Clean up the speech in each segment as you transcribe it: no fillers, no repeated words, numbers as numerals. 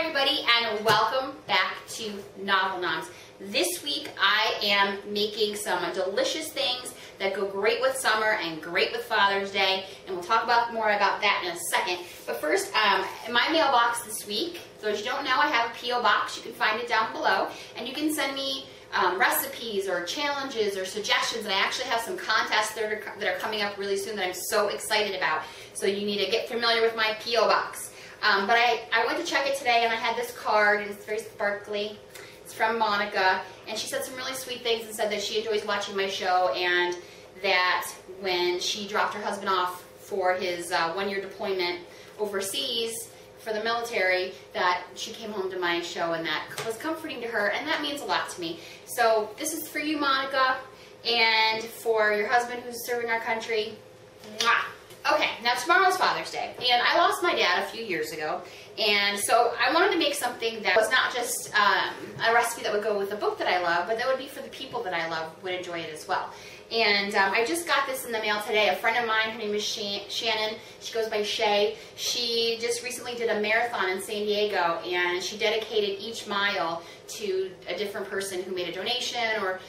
everybody, and welcome back to NovelNoms. This week I am making some delicious things that go great with summer and great with Father's Day, and we'll talk more about that in a second. But first, in my mailbox this week, so as you don't know, I have a P.O. box. You can find it down below, and you can send me recipes or challenges or suggestions, and I actually have some contests that are coming up really soon that I'm so excited about. So you need to get familiar with my P.O. box. But I went to check it today, and I had this card, and it's very sparkly. It's from Monica, and she said some really sweet things and said that she enjoys watching my show, and that when she dropped her husband off for his one-year deployment overseas for the military, that she came home to my show, and that was comforting to her, and that means a lot to me. So this is for you, Monica, and for your husband who's serving our country. Mwah! Okay, now tomorrow's Father's Day, and I lost my dad a few years ago, and so I wanted to make something that was not just a recipe that would go with the book that I love, but that would be for the people that I love would enjoy it as well. And I just got this in the mail today. A friend of mine, her name is Shannon, she goes by Shay. She just recently did a marathon in San Diego, and she dedicated each mile to a different person who made a donation or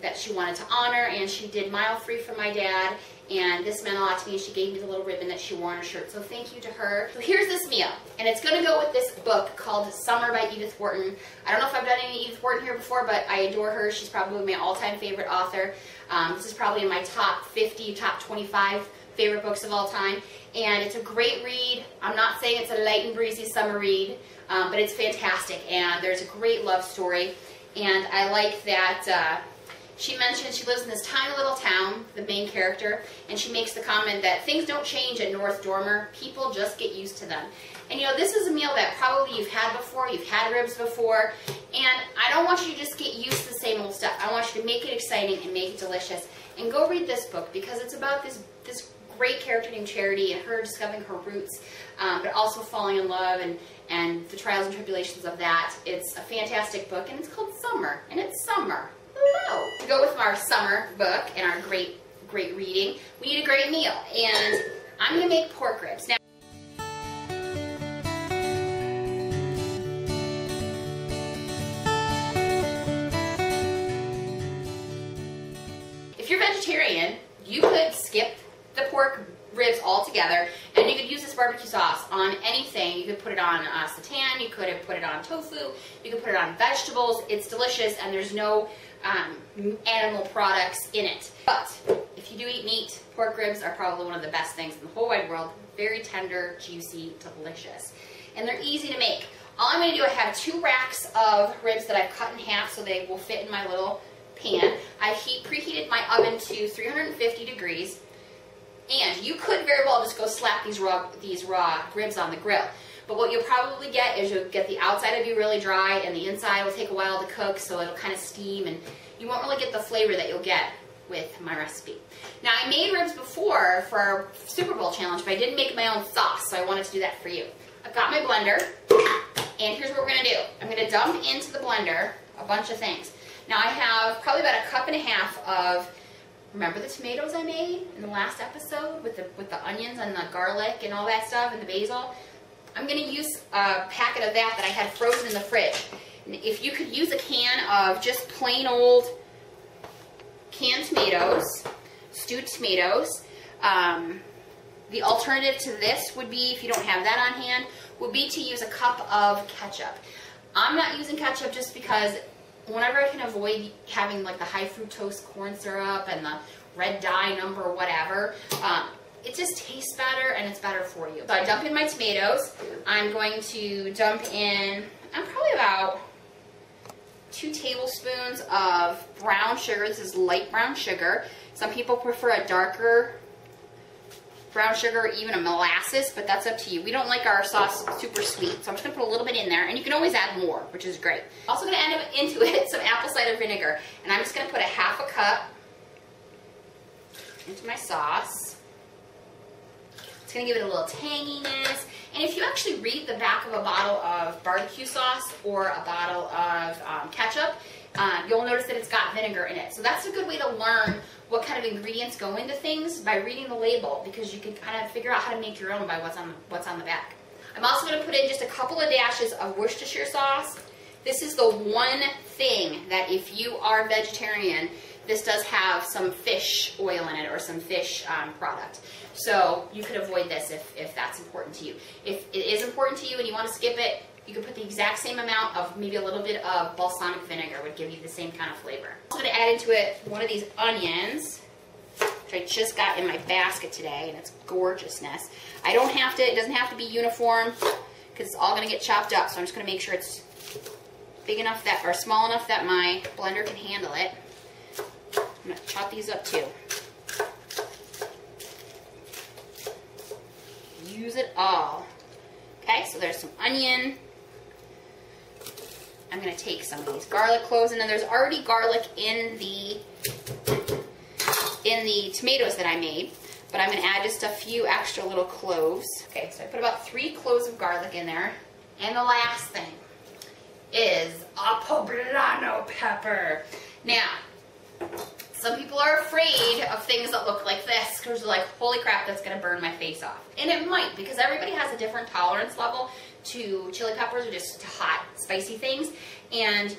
that she wanted to honor, and she did Mile Free for my dad, and this meant a lot to me, and she gave me the little ribbon that she wore on her shirt, so thank you to her. So here's this meal, and it's going to go with this book called Summer by Edith Wharton. I don't know if I've done any Edith Wharton here before, but I adore her. She's probably my all-time favorite author. This is probably in my top 50, top 25 favorite books of all time, and it's a great read. I'm not saying it's a light and breezy summer read, but it's fantastic, and there's a great love story, and I like that she mentioned she lives in this tiny little town, the main character, and she makes the comment that things don't change at North Dormer, people just get used to them. And you know, this is a meal that probably you've had before, you've had ribs before, and I don't want you to just get used to the same old stuff. I want you to make it exciting and make it delicious. And go read this book, because it's about this great character named Charity and her discovering her roots, but also falling in love and the trials and tribulations of that. It's a fantastic book, and it's called Summer, and it's summer. Hello! To go with our summer book and our great reading, we need a great meal, and I'm going to make pork ribs. Now, if you're vegetarian, you could skip the pork ribs altogether, and you could use this barbecue sauce on anything. You could put it on seitan, you could put it on tofu, you could put it on vegetables. It's delicious, and there's no animal products in it. But if you do eat meat, pork ribs are probably one of the best things in the whole wide world. Very tender, juicy, delicious. And they're easy to make. All I'm going to do, I have 2 racks of ribs that I've cut in half so they will fit in my little pan. I've preheated my oven to 350 degrees. And you could very well just go slap these raw ribs on the grill. But what you'll probably get is you'll get the outside will be really dry, and the inside will take a while to cook, so it'll kind of steam, and you won't really get the flavor that you'll get with my recipe. Now, I made ribs before for our Super Bowl challenge, but I didn't make my own sauce, so I wanted to do that for you. I've got my blender, and here's what we're going to do. I'm going to dump into the blender a bunch of things. Now, I have probably about 1.5 cups of, remember the tomatoes I made in the last episode with the onions and the garlic and all that stuff and the basil? I'm going to use a packet of that I had frozen in the fridge. And if you could use a can of just plain old canned tomatoes, stewed tomatoes, the alternative to this would be, if you don't have that on hand, would be to use a cup of ketchup. I'm not using ketchup just because whenever I can avoid having like the high fructose corn syrup and the red dye number whatever, it just tastes better and it's better for you. So I dump in my tomatoes. I'm going to dump in, probably about 2 tablespoons of brown sugar. This is light brown sugar. Some people prefer a darker brown sugar or even a molasses, but that's up to you. We don't like our sauce super sweet, so I'm just going to put a little bit in there, and you can always add more, which is great. Also going to add into it some apple cider vinegar, and I'm just going to put 1/2 cup into my sauce. It's going to give it a little tanginess, and if you actually read the back of a bottle of barbecue sauce or a bottle of ketchup, you'll notice that it's got vinegar in it. So that's a good way to learn what kind of ingredients go into things by reading the label, because you can kind of figure out how to make your own by what's on the back. I'm also going to put in just a couple of dashes of Worcestershire sauce. This is the one thing that if you are vegetarian, this does have some fish oil in it or some fish product. So you could avoid this if that's important to you. If it is important to you and you want to skip it, you can put the exact same amount of maybe a little bit of balsamic vinegar would give you the same kind of flavor. I'm going to add into it one of these onions, which I just got in my basket today, and it's gorgeousness. It doesn't have to be uniform because it's all going to get chopped up. So I'm just going to make sure it's big enough or small enough that my blender can handle it. I'm going to chop these up too. Use it all. Okay, so there's some onion. I'm going to take some of these garlic cloves, and then there's already garlic in the tomatoes that I made, but I'm going to add just a few extra little cloves. Okay, so I put about 3 cloves of garlic in there. And the last thing is a poblano pepper. Now, some people are afraid of things that look like this because they're like, holy crap, that's going to burn my face off. And it might, because everybody has a different tolerance level to chili peppers or just to hot, spicy things. And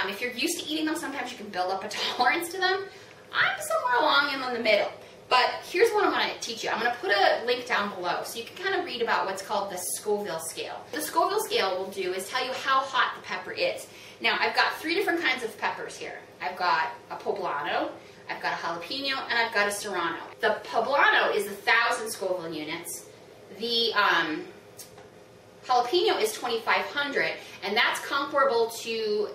if you're used to eating them, sometimes you can build up a tolerance to them. I'm somewhere along in the middle. But here's what I'm going to teach you. I'm going to put a link down below so you can kind of read about what's called the Scoville scale. The Scoville scale will do is tell you how hot the pepper is. Now, I've got 3 different kinds of peppers here. I've got a poblano, I've got a jalapeno, and I've got a serrano. The poblano is 1,000 Scoville units. The jalapeno is 2,500, and that's comparable to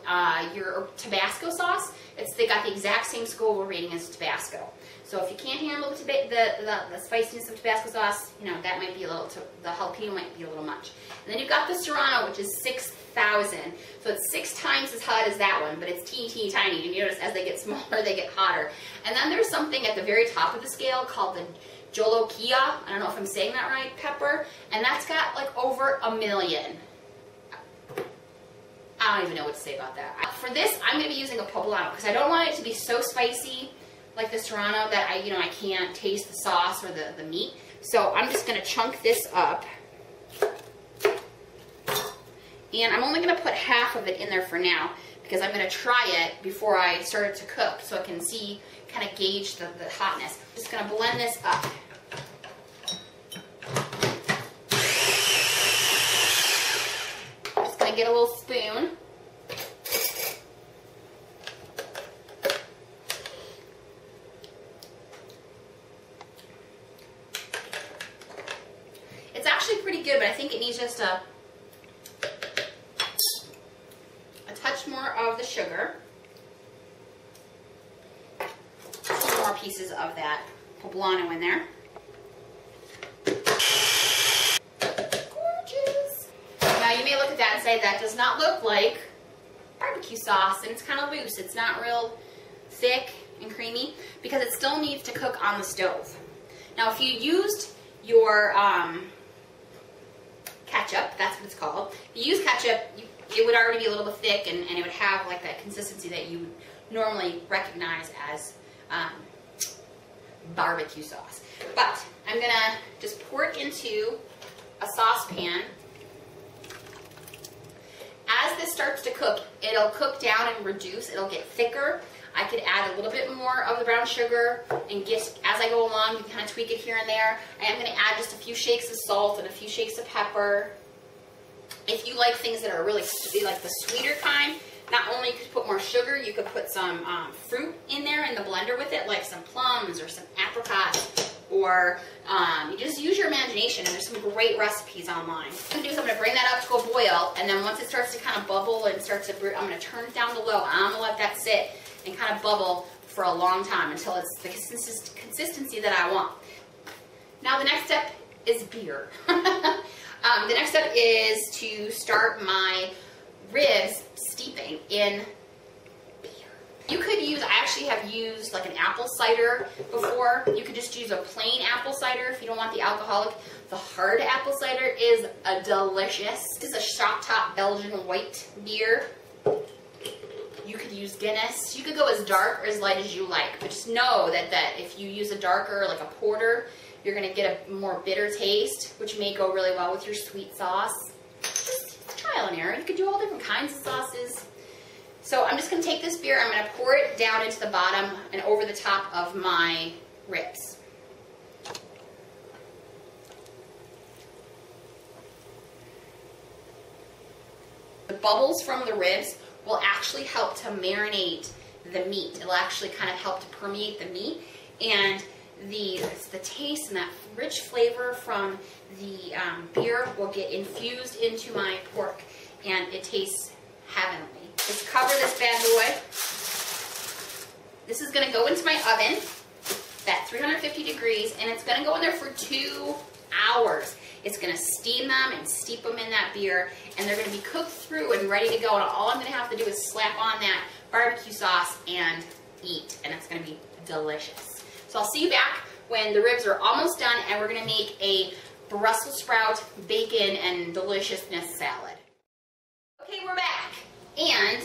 your Tabasco sauce. They got the exact same Scoville rating as Tabasco. So if you can't handle the spiciness of Tabasco sauce, that might be the jalapeno might be a little much. And then you've got the serrano, which is 6,000. So it's 6 times as hot as that one, but it's teeny tiny. And you notice as they get smaller, they get hotter. And then there's something at the very top of the scale called the Jolokia, I don't know if I'm saying that right, pepper, and that's got like over 1 million. I don't even know what to say about that. For this, I'm going to be using a poblano because I don't want it to be so spicy like the serrano that I can't taste the sauce or the meat. So I'm just going to chunk this up. And I'm only going to put half of it in there for now because I'm going to try it before I start it to cook so I can see, kind of gauge the hotness. I'm just going to blend this up. Just going to get a little spoon. It's actually pretty good, but I think it needs just a touch more of the sugar. 2 more pieces of that poblano in there. Gorgeous. Now you may look at that and say that does not look like barbecue sauce, and it's kind of loose. It's not real thick and creamy because it still needs to cook on the stove. Now if you used your ketchup, that's what it's called. If you use ketchup, it would already be a little bit thick and it would have like that consistency that you would normally recognize as barbecue sauce. But I'm going to just pour it into a saucepan. As this starts to cook, it'll cook down and reduce. It'll get thicker. I could add a little bit more of the brown sugar and as I go along, you can kind of tweak it here and there. I am going to add just a few shakes of salt and a few shakes of pepper. If you like things that are really like the sweeter kind, not only could you put more sugar, you could put some fruit in there in the blender with it, like some plums or some apricots, or you just use your imagination, and there's some great recipes online. What I'm going to do is I'm going to bring that up to a boil, and then once it starts to kind of bubble and starts to brew, I'm going to turn it down to low. I'm going to let that sit and kind of bubble for a long time until it's the consistency that I want. Now the next step is beer. The next step is to start my ribs steeping in beer. You could use, I actually have used like an apple cider before. You could just use a plain apple cider if you don't want the alcoholic. The hard apple cider is delicious. This is a shop top Belgian white beer. You could use Guinness. You could go as dark or as light as you like, but just know that if you use a darker, like a porter, you're going to get a more bitter taste, which may go really well with your sweet sauce. Just trial and error. You could do all different kinds of sauces. So I'm just going to take this beer, I'm going to pour it down into the bottom and over the top of my ribs. The bubbles from the ribs will actually help to marinate the meat. It'll actually kind of help to permeate the meat, and the taste and that rich flavor from the beer will get infused into my pork, and it tastes heavenly. Let's cover this bad boy. This is going to go into my oven at 350 degrees, and it's going to go in there for 2 hours. It's going to steam them and steep them in that beer, and they're going to be cooked through and ready to go. And all I'm going to have to do is slap on that barbecue sauce and eat, and it's going to be delicious. So I'll see you back when the ribs are almost done, and we're going to make a Brussels sprout, bacon, and deliciousness salad. Okay, we're back, and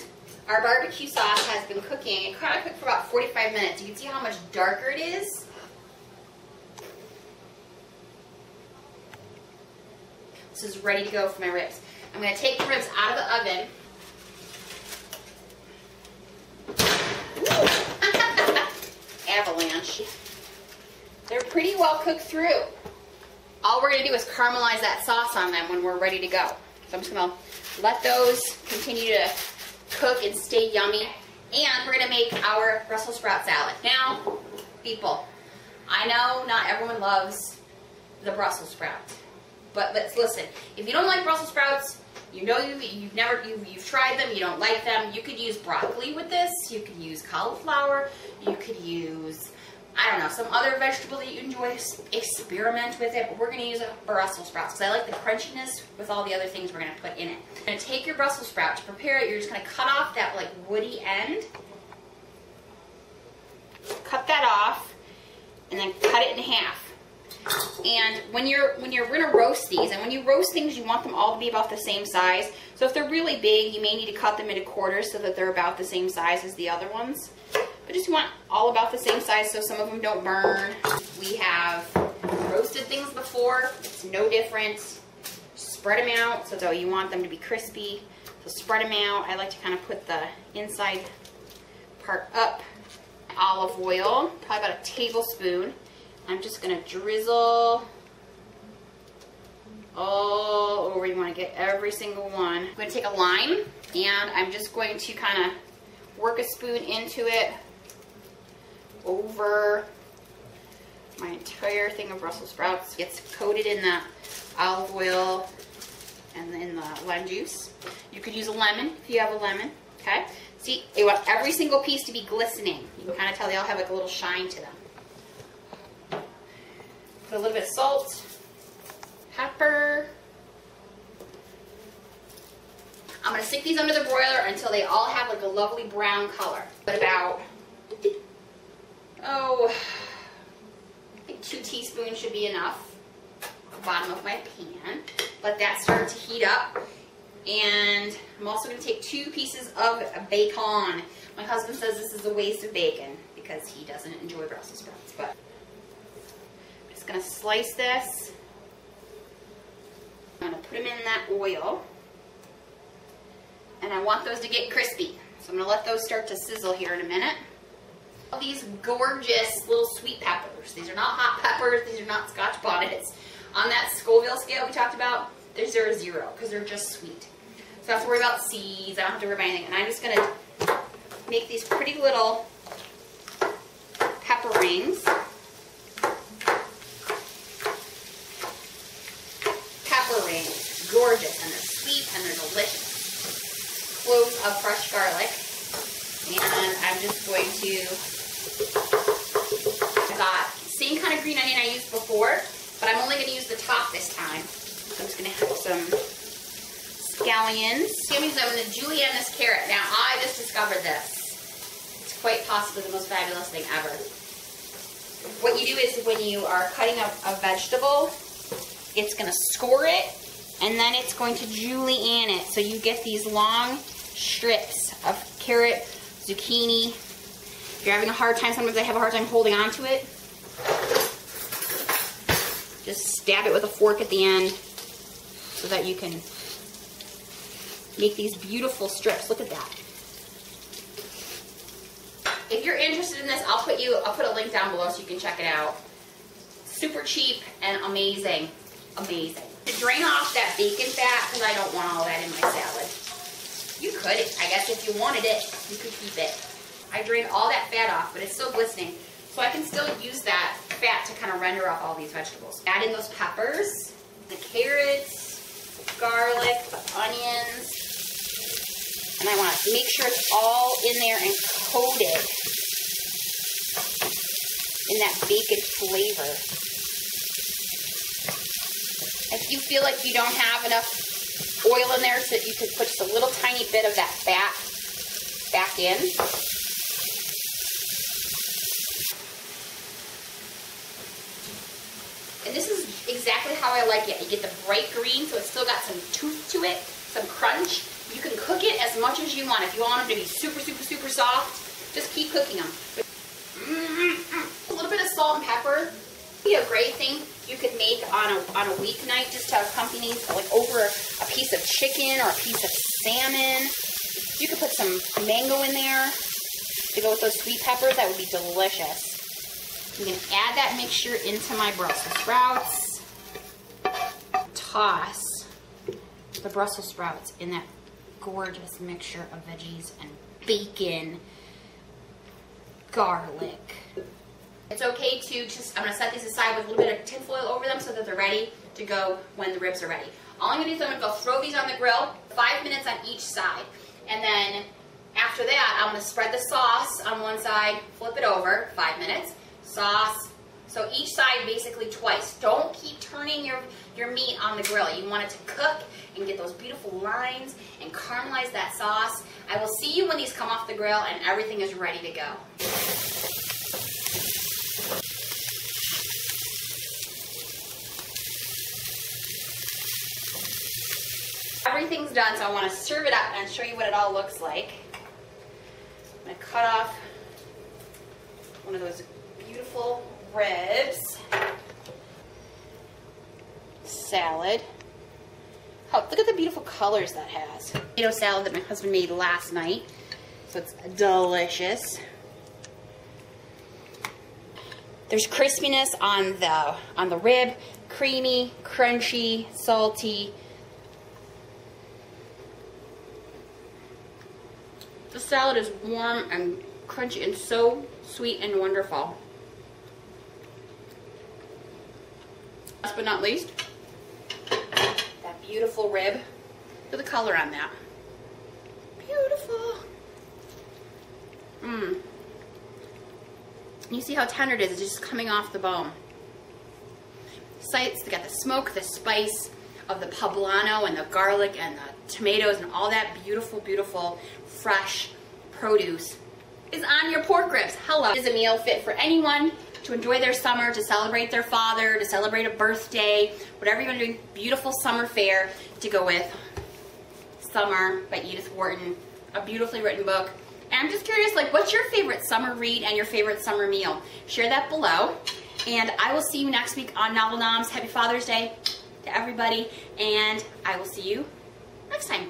our barbecue sauce has been cooking. It kind of cooked for about 45 minutes. You can see how much darker it is. This is ready to go for my ribs. I'm going to take the ribs out of the oven. Avalanche. They're pretty well cooked through. All we're going to do is caramelize that sauce on them when we're ready to go. So I'm just going to let those continue to cook and stay yummy. And we're going to make our Brussels sprout salad. Now, people, I know not everyone loves the Brussels sprout. But let's listen. If you don't like Brussels sprouts, you know you've tried them, you don't like them, you could use broccoli with this, you could use cauliflower, you could use, I don't know, some other vegetable that you enjoy. Experiment with it, but we're going to use Brussels sprouts because I like the crunchiness with all the other things we're going to put in it. You're going to take your Brussels sprout. To prepare it, you're just going to cut off that like woody end. Cut that off and then cut it in half. And when you're going to roast these, and when you roast things, you want them all to be about the same size. So if they're really big, you may need to cut them into quarters so that they're about the same size as the other ones. But just want all about the same size so some of them don't burn. We have roasted things before. It's no different. Spread them out so you want them to be crispy. So spread them out. I like to kind of put the inside part up. Olive oil, probably about a tablespoon. I'm just going to drizzle all over. You want to get every single one. I'm going to take a lime, and I'm just going to kind of work a spoon into it over my entire thing of Brussels sprouts. Gets coated in the olive oil and in the lime juice. You could use a lemon if you have a lemon. Okay? See, you want every single piece to be glistening. You can kind of tell they all have like a little shine to them. Put a little bit of salt, pepper. I'm going to stick these under the broiler until they all have like a lovely brown color. But about, I think 2 teaspoons should be enough at the bottom of my pan. Let that start to heat up. And I'm also going to take 2 pieces of bacon. My husband says this is a waste of bacon because he doesn't enjoy Brussels sprouts. But going to slice this. I'm going to put them in that oil, and I want those to get crispy, so I'm going to let those start to sizzle here in a minute. All these gorgeous little sweet peppers. These are not hot peppers, these are not Scotch bonnets. On that Scoville scale we talked about, they're 0 because they're just sweet. So I don't have to worry about seeds, I don't have to worry about anything, and I'm just going to make these pretty little pepper rings. Gorgeous, and they're sweet and they're delicious. Cloves of fresh garlic, and I'm just going to, I got same kind of green onion I used before, but I'm only going to use the top this time. So I'm just going to have some scallions. I'm going to julienne this carrot. Now I just discovered this. It's quite possibly the most fabulous thing ever. What you do is when you are cutting up a vegetable, it's going to score it, and then it's going to julienne it. So you get these long strips of carrot, zucchini. If you're having a hard time, sometimes I have a hard time holding on to it. Just stab it with a fork at the end so that you can make these beautiful strips. Look at that. If you're interested in this, I'll put a link down below so you can check it out. Super cheap and amazing. Amazing. To drain off that bacon fat, because I don't want all that in my salad. You could, I guess if you wanted it, you could keep it. I drained all that fat off, but it's still glistening. So I can still use that fat to kind of render off all these vegetables. Add in those peppers, the carrots, garlic, the onions. And I want to make sure it's all in there and coated in that bacon flavor. If you feel like you don't have enough oil in there, so that you could put just a little tiny bit of that fat back in. And this is exactly how I like it. You get the bright green, so it's still got some tooth to it, some crunch. You can cook it as much as you want. If you want them to be super, super, super soft, just keep cooking them. A little bit of salt and pepper would be a great thing you could make on a weeknight, just to accompany like over a piece of chicken or a piece of salmon. You could put some mango in there to go with those sweet peppers. That would be delicious. I'm going to add that mixture into my Brussels sprouts. Toss the Brussels sprouts in that gorgeous mixture of veggies and bacon, garlic. It's okay to just, I'm going to set these aside with a little bit of tin foil over them so that they're ready to go when the ribs are ready. All I'm going to do is I'm going to go throw these on the grill, 5 minutes on each side. And then after that, I'm going to spread the sauce on one side, flip it over, 5 minutes, sauce. So each side basically twice. Don't keep turning your meat on the grill. You want it to cook and get those beautiful lines and caramelize that sauce. I will see you when these come off the grill and everything is ready to go. Everything's done, so I want to serve it up and show you what it all looks like. I'm going to cut off one of those beautiful ribs. Salad. Oh, look at the beautiful colors that has. Potato salad that my husband made last night. So it's delicious. There's crispiness on the rib. Creamy, crunchy, salty. The salad is warm and crunchy and so sweet and wonderful. Last but not least, that beautiful rib. Look at the color on that. Beautiful. You see how tender it is? It's just coming off the bone. It's got the smoke, the spice of the poblano and the garlic and the tomatoes and all that beautiful, beautiful, fresh produce is on your pork ribs. Hello. It is a meal fit for anyone to enjoy their summer, to celebrate their father, to celebrate a birthday, whatever you want to do. Beautiful summer fare to go with Summer by Edith Wharton, a beautifully written book. And I'm just curious, like, what's your favorite summer read and your favorite summer meal? Share that below. And I will see you next week on NovelNoms. Happy Father's Day to everybody. And I will see you next time.